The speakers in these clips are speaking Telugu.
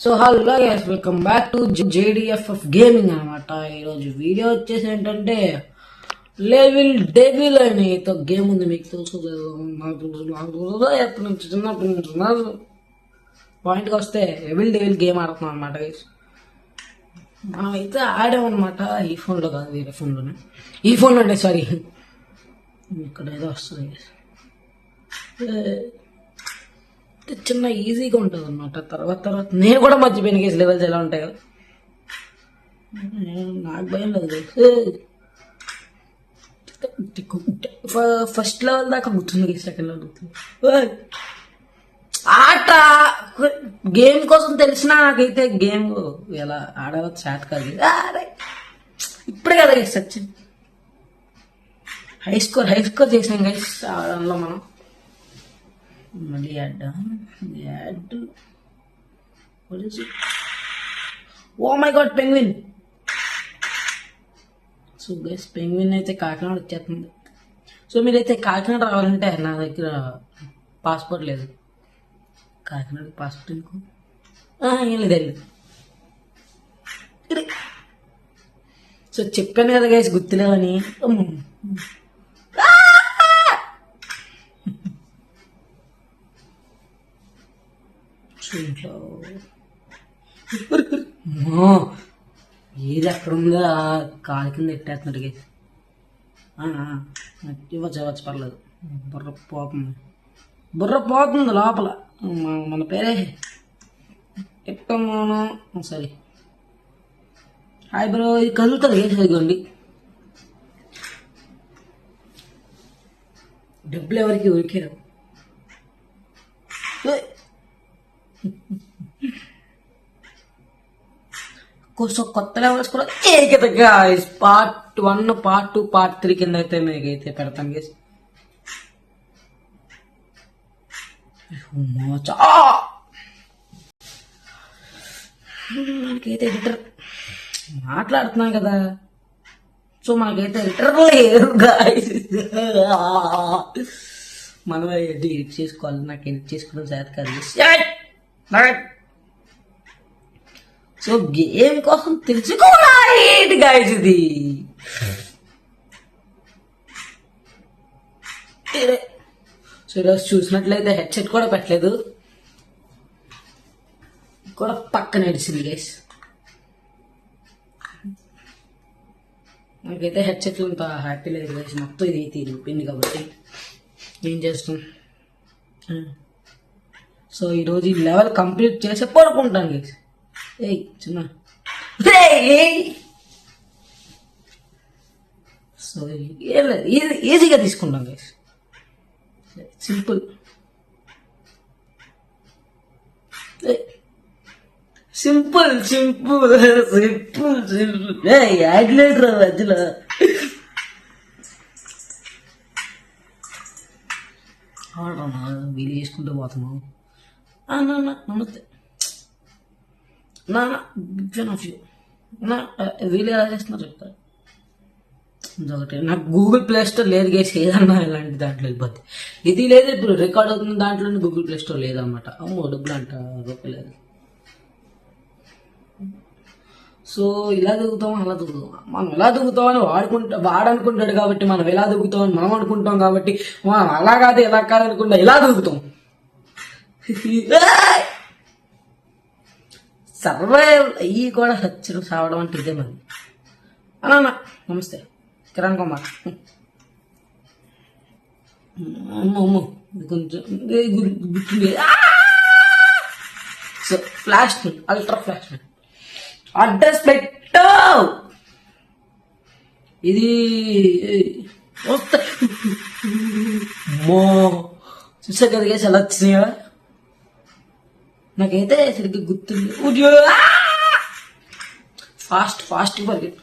So hello guys, welcome back to JDFF gaming అనమాట. ఈరోజు వీడియో వచ్చేసి ఏంటంటే లెవెల్ డెవిల్ అని గేమ్ ఉంది. మీకు తెలుసు ఎప్పటి నుంచి చిన్నప్పటి నుంచి పాయింట్కి వస్తే లెవెల్ డెవిల్ గేమ్ ఆడుతున్నాం అనమాట గైస్. మనమైతే ఆడామన్నమాట. ఈ ఫోన్లో కాదు, వేరే ఫోన్లోనే. ఈ ఫోన్లో అంటే సారీ, ఇక్కడ ఏదో వస్తుంది గైస్. చిన్న ఈజీగా ఉంటుంది అనమాట. తర్వాత నేను కూడా మర్చిపోయిన కేసు లెవెల్స్ ఎలా ఉంటాయి కదా, నాకు భయం లేదు. ఫస్ట్ లెవెల్ దాకా గుర్తుంది, సెకండ్ లెవెల్ గుర్తుంది. ఆట గేమ్ కోసం తెలిసినా నాకైతే గేమ్ ఎలా ఆడవచ్చు స్టార్ట్ కాదు. ఇప్పుడే కదా గైస్ సచిన్ హై స్కోర్ చేసాం గైస్ ఆడంలో మనం. మళ్ళీ ad oh my God, penguin. So guys, penguin అయితే కాకినాడ వచ్చేస్తుంది. సో మీరైతే కాకినాడ రావాలంటే నా దగ్గర పాస్పోర్ట్ లేదు. కాకినాడ పాస్పోర్ట్ ఎందుకు? ఏం లేదు. సో చెప్పాను కదా గైస్, గుర్తులేవని. ఏది ఎక్కడ ఉందో కాలు కింద ఎట్టేస్తున్నాడు గైస్. ఇవ్వచ్చు పర్లేదు. బుర్ర పోతుంది లోపల. మన పేరే ఎట్టమోను. సరే హాయ్ బ్రో, ఇది కదులుతుంది గైస్. అదిగోండి, డబ్బులు ఎవరికి ఉరికారు. సో కొత్త లెవెల్స్ కూడా గైస్ పార్ట్ 1, పార్ట్ 2, పార్ట్ 3 కింద అయితే మీకైతే పెడతాను గైస్. మనకైతే ఎడిటర్ మాట్లాడుతున్నాం కదా, సో మనకైతే ఎడిటర్ లేరు గైస్. మనమే ఎడిట్ చేసుకోవాలి. నాకు ఎడిట్ చేసుకోవడం చేత కాదు. సో గేమ్ కోసం తెలుసుకోవాలి గైస్. ఇది సో ఈరోజు చూసినట్లయితే హెడ్సెట్ కూడా పెట్టలేదు, కూడా పక్కన నడిచింది గైస్. నాకైతే హెడ్సెట్ అంత హ్యాపీ లేదు గైస్. మొత్తం ఇది తిరిగిపోయింది కాబట్టి ఏం చేస్తాం. సో ఈరోజు ఈ లెవెల్ కంప్లీట్ చేసి పడుకుంటాను గైస్. చిన్న సో ఈజీగా తీసుకుంటాం guys. Simple simple simple simple simple. యాడ్లేదు రా మధ్యలో. వీలు చేసుకుంటూ పోతున్నావు. నమస్తే బిగ్ ఫ్యాన్ ఆఫ్ యూ. వీళ్ళు ఎలా చేస్తున్నారు చెప్తారు. ఒకటి నాకు గూగుల్ ప్లే స్టోర్ లేదు గైస్. ఏదన్నా ఇలాంటి దాంట్లో వెళ్ళిపోద్ది. ఇది లేదు, ఇప్పుడు రికార్డ్ అవుతున్న దాంట్లో గూగుల్ ప్లే స్టోర్ లేదన్నమాట. అమ్మో డబ్బులు అంట, రూపాయి లేదు. సో ఇలా దిగుతాం, అలా దిగుతాం. మనం ఎలా దిగుతామని వాడనుకుంటాడు కాబట్టి మనం ఎలా దిగుతామని మనం అనుకుంటాం కాబట్టి మనం అలా కాదు ఎలా కాదు అనుకుంటా ఇలా దిగుతాం. సర్వైవ్ అయ్యి కూడా హత్యలు సావడం అంటే ఇదే మరి. అన్నా నమస్తే కిరణ్ కుమార్. అమ్మ ఇది కొంచెం గుర్తుంది. So flash, ultra flash address పెట్టు. ఇది చూసా కదా గైస్ ఎలా వచ్చినాయా. నాకైతే సరిగ్గా గుర్తుంది. ఫాస్ట్ పరిగెట్టు.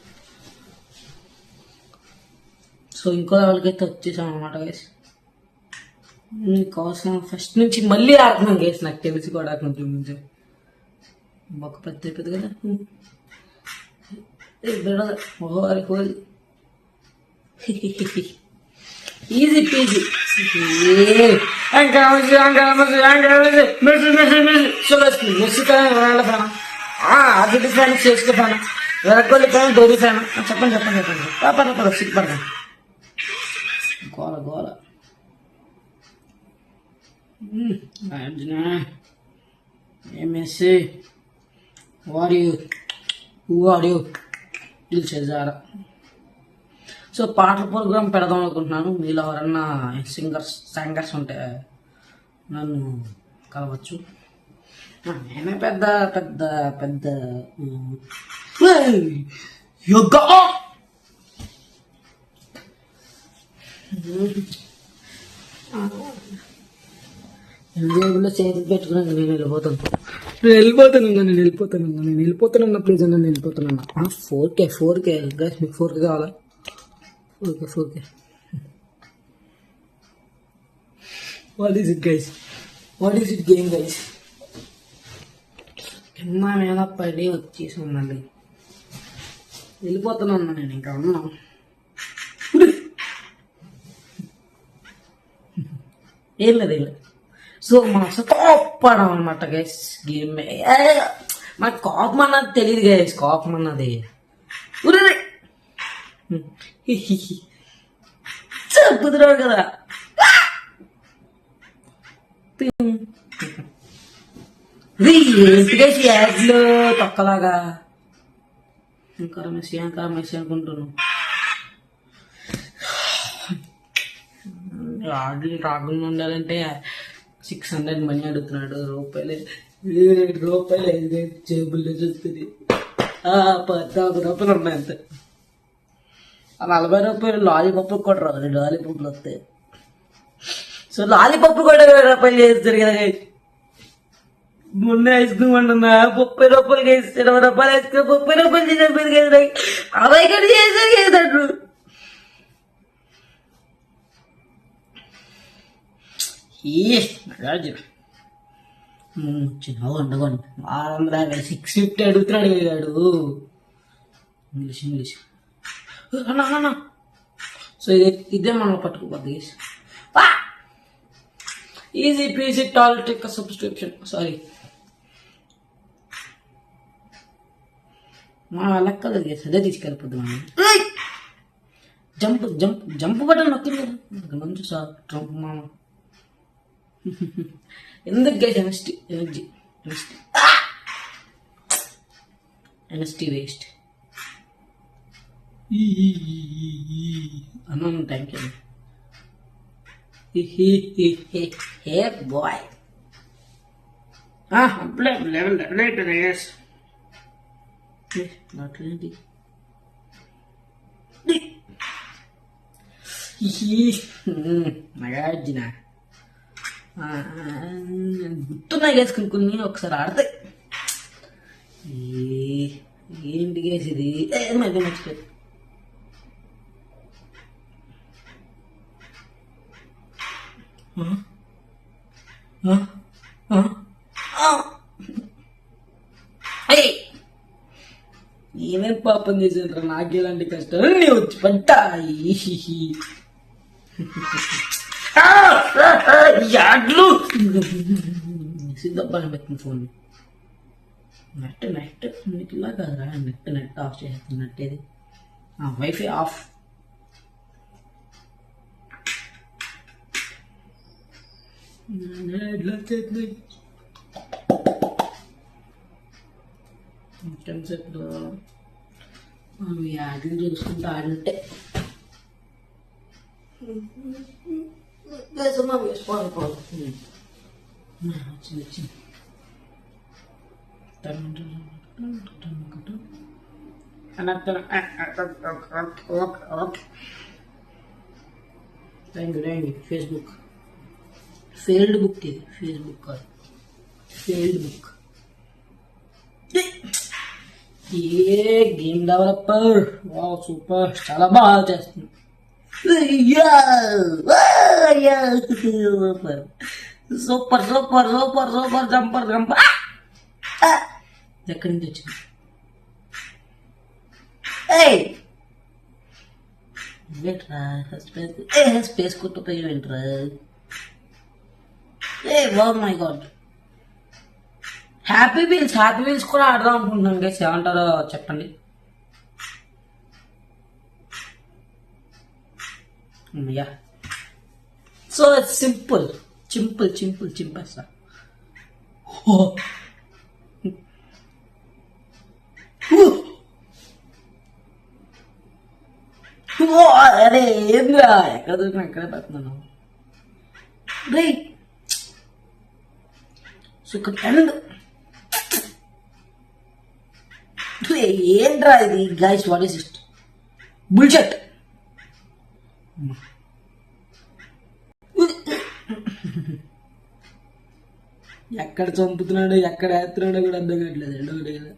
సో ఇంకో వాళ్ళకైతే వచ్చేసాం అనమాట గైస్. మీకోసం ఫస్ట్ నుంచి మళ్ళీ ఆడుతున్నాం గైస్. నాకు తెలిసి కూడా కొంచెం కొంచెం ఒక పెద్ద కదా. Easy peasy. Messi fan, Argentina fan, CSK fan, Virat Kohli fan, Dhoni fan. చెప్పండి చెప్పండి చెప్పండి. పర్లేదు సిగ్గుపడతాను. గోల గోల. అర్జున ఏ మెస్సీ, హూ ఆర్ యూ చేశారా? సో పాటల ప్రోగ్రామ్ పెడదాం అనుకుంటున్నాను. మీలో ఎవరన్నా సింగర్స్ ఉంటే నన్ను కలవచ్చు. నేనే పెద్ద పెద్ద పెద్ద యోగా జేబులో చేతులు పెట్టుకున్నాక నేను వెళ్ళిపోతాను ప్లీజ్ అన్న, నేను వెళ్ళిపోతానన్నా. 4K గైస్, మీకు 4K కావాలా? 4K. What is it guys? What is it game guys? కింద మీద పడి వచ్చేసి ఉందండి. వెళ్ళిపోతానన్నా నేను, ఇంకా ఉన్నా. ఏం లేదు. సో మన కోపడం అనమాట గైస్ గేమ్. మనకు కోపం అన్నది తెలియదు గైస్. కోపం అన్నది కుదిరాడు కదా. ఏంటి గైస్ యాడ్లు తొక్కలాగా? ఇంకా మెస్సీ అనుకుంటున్నాను. రాకుండా ఉండాలంటే 600 మనీ అడుగుతున్నాడు. రూపాయలు జేబుల్లో చూస్తుంది. 14 రూపాయలు ఉన్నాయి అంతే. 40 రూపాయలు లాలీపప్లు కూడా రాదు. లాలీపప్లు వస్తాయి. సో లాలీపప్లు కూడా 20 రూపాయలు చేస్తారు కదా. మొన్న ఐస్ క్రీమ్ అంటున్నా 30 రూపాయలు వేసి 20 రూపాయలు ఐస్ క్రీమ్ 30 రూపాయలు చేసేది కదా. అవి ఇక్కడ చేసేది చేశాడు. చిన్నగా ఉండగోండి. 650 అడుగుతున్నాడు వాడు. ఇంగ్లీష్ అన్నా. సో ఇదే మనం పట్టుకోపోద్ది. Easy peasy tall tech subscription. Sorry మా లెక్కలు అదే తీసుకెళ్ళిపోద్ది. మనం జంప్ బటన్ నొక్కింది కదా మంచి సార్ ట్రంప్ మామ. ఎందుకు గైస్ ఎన్ఎస్టీ వేస్ట్ అన్నాను. Thank you. హే బాయ్ అట్లేంటి నాగార్జున గుర్తున్నాయి గేసుకుని కొన్ని ఒకసారి ఆడతాయి. ఏంటి గేసి ఇది మధ్య మర్చిపోయి. ఏమేం పాపం చేసేంటారా? నాకేలాంటి కష్టాలు నీ వచ్చి పడ్డా. యాడ్లు సిద్ధప్పని పెట్టిన ఫోన్. నెట్ నీకు ఇలా కదరా. నెట్ ఆఫ్ చేస్తున్నట్టేది. Wifi off. సెట్లో యాడ్లు చూసుకుంటూ ఆడినట్టే. వేసుకోవాలి. Facebook failed book. ఇది ఫేస్బుక్ కాదు, ఫెయిల్డ్ బుక్. ఏ గేమ్ డెవలపర్, వావ్ సూపర్, చాలా బాగా చేస్తుంది. Super super super super jumper jumper. ఎక్కడి నుంచి వచ్చింది? ఏంట్రా స్పేస్ స్పేస్ కొట్టుపోయి ఏంట్రా oh my god. Happy wheels కూడా ఆడదాం అనుకుంటున్నాను గైస్, ఏమంటారో చెప్పండి. యా సో సింపుల్ చింపేస్తా. అరే ఏంద్రా ఎక్కడ ఎక్కడే పెడుతున్నాను రే. సో ఎండ్ ఏంట్రా ఇది guys, what is it bullshit. ఎక్కడ చంపుతున్నాడో ఎక్కడ వేస్తున్నాడో కూడా అర్థం కావట్లేదు. రెండో ఒకటి కదా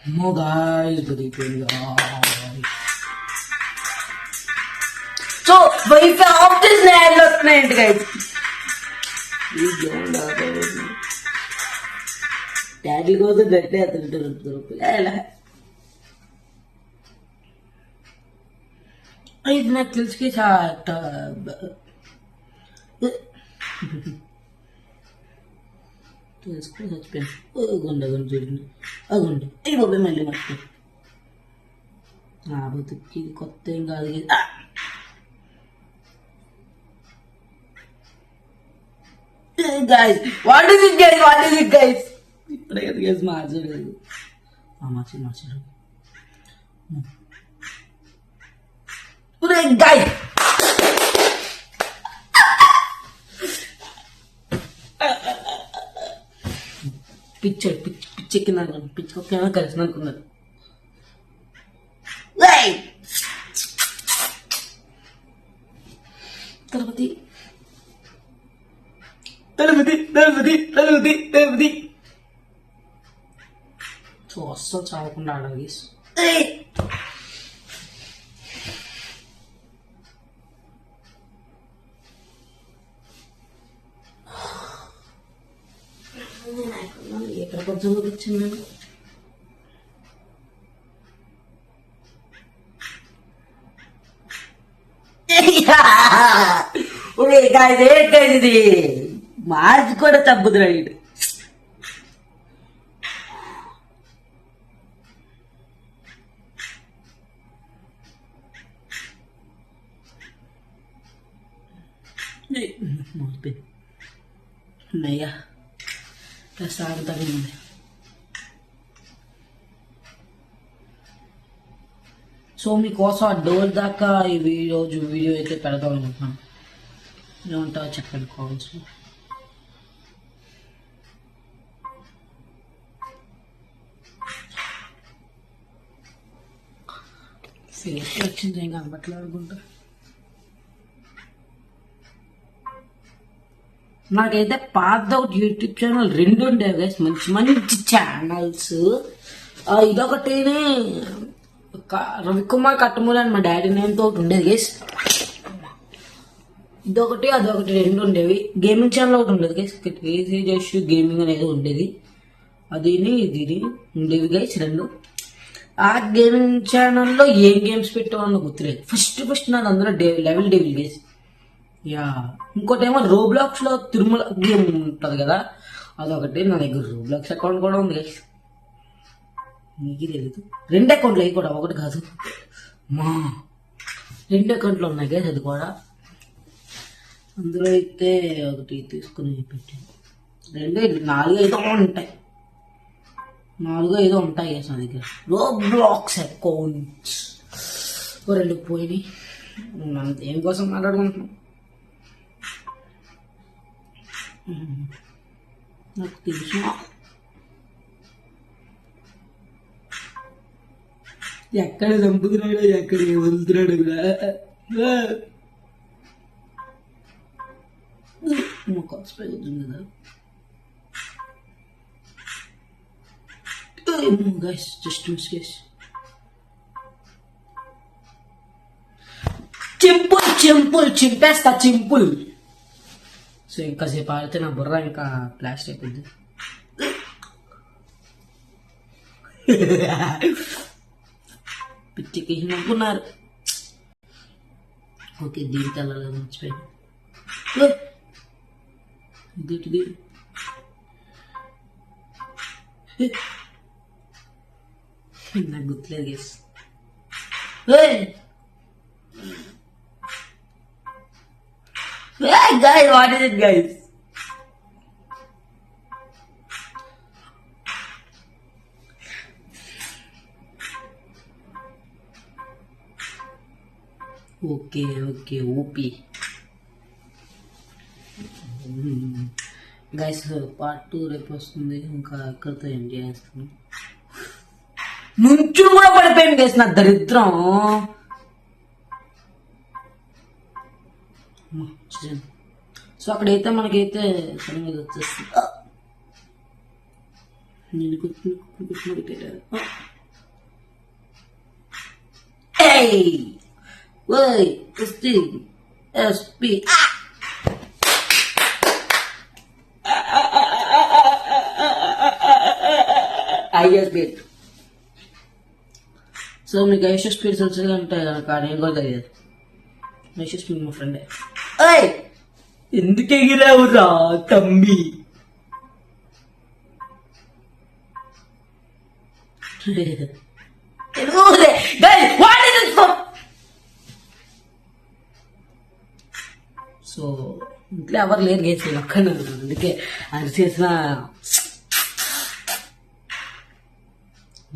అమ్మో గాయ్స్ బతికిపోయింది. సో వైఫై ఆఫ్ చేసిన యాడ్లు వస్తున్నాయండి గైస్. డాడీ కోసం గట్టే అతను ఇది నాకు తెలిసి తెలుసుకుని చచ్చిపోయాను. గుండె చూడండి అగుండి ఈ బాబాయ్ మళ్ళీ మర్చిపోయి నా బతుకి కొత్త ఏం కాదు. guys, what is it guys? ఇప్పుడే కదా గైస్ మార్చలేదు. మార్చాడు guys. పిచ్చెక్కింది పిచ్చుకొక్కేమో కలిసిన అనుకున్నారు. తలపతి సో అస్సలు చావకుండా ఆడాలి. ఎక్కడ కొంచెం వచ్చింది నేను ఏంటది మార్చి కూడా తప్పుతున్నాడు. అయ్యా ప్రసాదంగా ఉంది. సో మీకోసం ఆ డోర్ దాకా ఈ రోజు వీడియో అయితే పెడదాం అనుకుంటున్నాను. ఏమంటావో చెప్పండి కామెంట్స్లో. ఫేస్ వచ్చింది ఏం కనబట్లేదు అనుకుంటా. నాకైతే పాత ఒకటి యూట్యూబ్ ఛానల్ 2 ఉండేవి గైస్, మంచి ఛానల్స్. ఇదొకటి రవికుమార్ కట్టమూరి అని మా డాడీ నేమ్తో ఒకటి ఉండేది గైస్. ఇదొకటి అదొకటి 2 ఉండేవి. గేమింగ్ ఛానల్ ఒకటి ఉండేది గైస్, క్రేజీ జస్ట్ గేమింగ్ అనేది ఉండేది. అది ఇది ఉండేవి గైస్ 2. ఆ గేమింగ్ ఛానల్లో ఏం గేమ్స్ పెట్టేవాళ్ళు గుర్తులేదు. ఫస్ట్ నాది అందులో లెవెల్ డెవిల్ గైస్. యా ఇంకోటి ఏమో రోబ్లాక్స్ లో తిరుమల గేమ్ ఉంటుంది కదా, అదొకటి. నా దగ్గర రోబ్లాక్స్ అకౌంట్ కూడా ఉంది గైస్, మీకు తెలీదు. 2 అకౌంట్లు అవి కూడా, ఒకటి కాదు మా 2 అకౌంట్లు ఉన్నాయి గైస్. అది కూడా అందులో అయితే ఒకటి తీసుకుని పెట్టాను. 4-5 ఉంటాయి, 4-5 ఉంటాయి గైస్ నా దగ్గర రోబ్లాక్స్ అకౌంట్స్. 2 పోయినాయి. దేనికోసం మాట్లాడుకుంటున్నాం నాకు తెలుసు. ఎక్కడ చంపుతున్నాడో ఎక్కడ వదులుతున్నాడు కూడా. కదా గైస్, జస్ట్ మిస్ గైస్. చింపేస్తా చింపుల్. సో ఇంకాసేపు ఆడితే నా బుర్ర ఇంకా ప్లాస్ట్ అయిపోద్ది. పిచ్చికి నవ్వుకున్నారు. ఓకే దీనికి వెళ్ళాలి మర్చిపోయాను. ఇదేంటిది? నాకు గుర్తులేదు gas. Guys, what is it, guys? Okay, OP. Guys, part 2 రేపు వస్తుంది. ఇంకా అక్కడితో ఎంజాయ్ చేస్తాను. నుంచుడు కూడా పడిపోయింది గైస్, నా దరిద్రం. సో అక్కడైతే మనకైతే సడన్గా వచ్చేస్తుంది. నేను సో మీకు ఐషస్ స్పీడ్ తెలుసు అంటే కానీ ఏం కూడా తెలియదు. ఐషస్ స్పీడ్ మా ఫ్రెండే. ఎందుకు ఎగిరావురా తమ్మి? సో ఇంట్లో ఎవరు లేరు గేసి ఒక్కనే, అందుకే అది చేసిన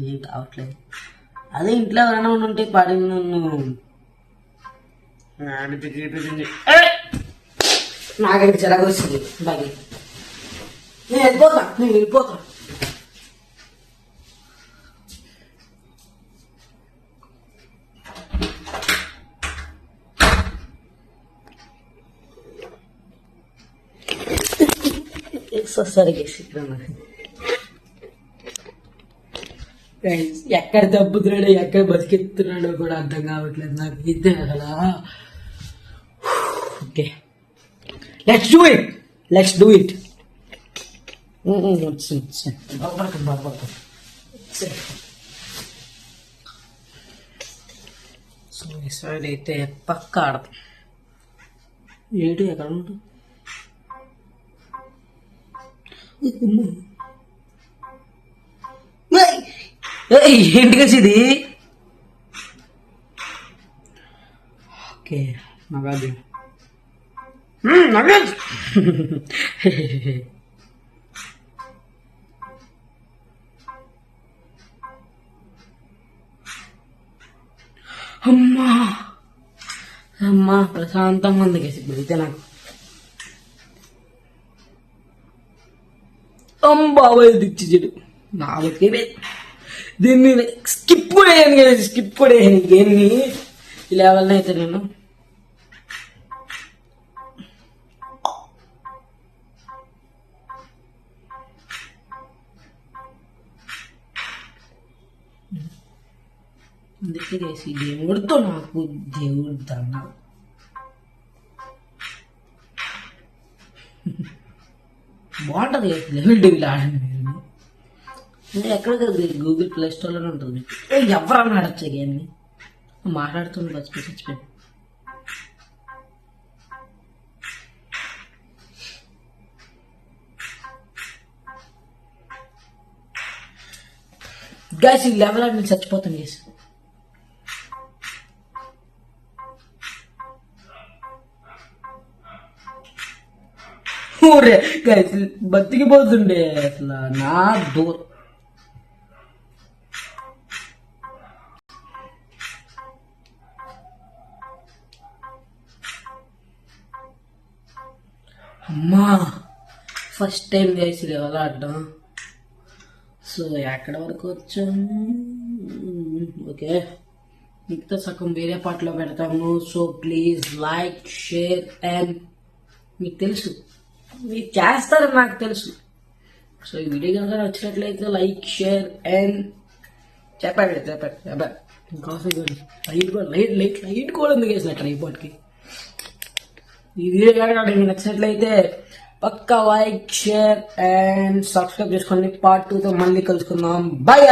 ఏం కావట్లేదు. అదే ఇంట్లో ఎవరైనా ఉంటే పాడి నన్ను నాకైతే చిరాకు వచ్చింది. బాగా నేను వెళ్ళిపోతా. సరిగా ఎక్కడ దబ్బుతున్నాడో ఎక్కడ బతికెత్తున్నాడో కూడా అర్థం కావట్లేదు నాకు ఇదే అసలు. Okay, let's do it. So ఈ సైడ్ అయితే పక్క ఆడతాం. ఏడు ఎక్కడ ఉంటుంది? ఏంటి కలిసిది? ఓకే నగాది అమ్మా ప్రశాంతంగా ఉంది కేసి అయితే నాకు. బాబాయ్ దిచ్చి చెడు నా బతికే దీన్ని స్కిప్ కూడా వేయను గేమ్ని. ఈ లెవెల్ని అయితే నేను అందుకే చేసి దేవుడితో నాకు దేవుడు దండ. బాగుంటుంది లెవెల్ డెవిల్ ఆడండి. మీరు ఎక్కడ కదా గూగుల్ ప్లే స్టోర్లోనే ఉంటుంది. మీకు ఎవరన్నా ఆడచ్చు గేమ్ని. మాట్లాడుతుంది చచ్చిపోయి. గైస్ ఈ లెవెల్ ఆడి నేను చచ్చిపోతాను గైస్. ఊరే గైస్ బతికిపోతుండే అసలు నా దూరం. అమ్మా ఫస్ట్ టైం చేసి లెవెల్ ఆడడం. సో ఎక్కడ వరకు వచ్చాము? ఓకే, మిగతా సగం వేరే పాటలో పెడతాము. So please like, share and మీకు తెలుసు మీరు చేస్తారని నాకు తెలుసు. సో ఈ వీడియో కనుక నచ్చినట్లయితే లైక్, షేర్ అండ్ చెప్పండి. కాఫీ లైట్ కూడా ఉంది వేసిన ట్రైపాడ్కి. ఈ వీడియో కనుక మీకు నచ్చినట్లయితే పక్కా లైక్, షేర్ అండ్ సబ్స్క్రైబ్ చేసుకోండి. పార్ట్ 2తో మళ్ళీ కలుసుకుందాం. బాయ్.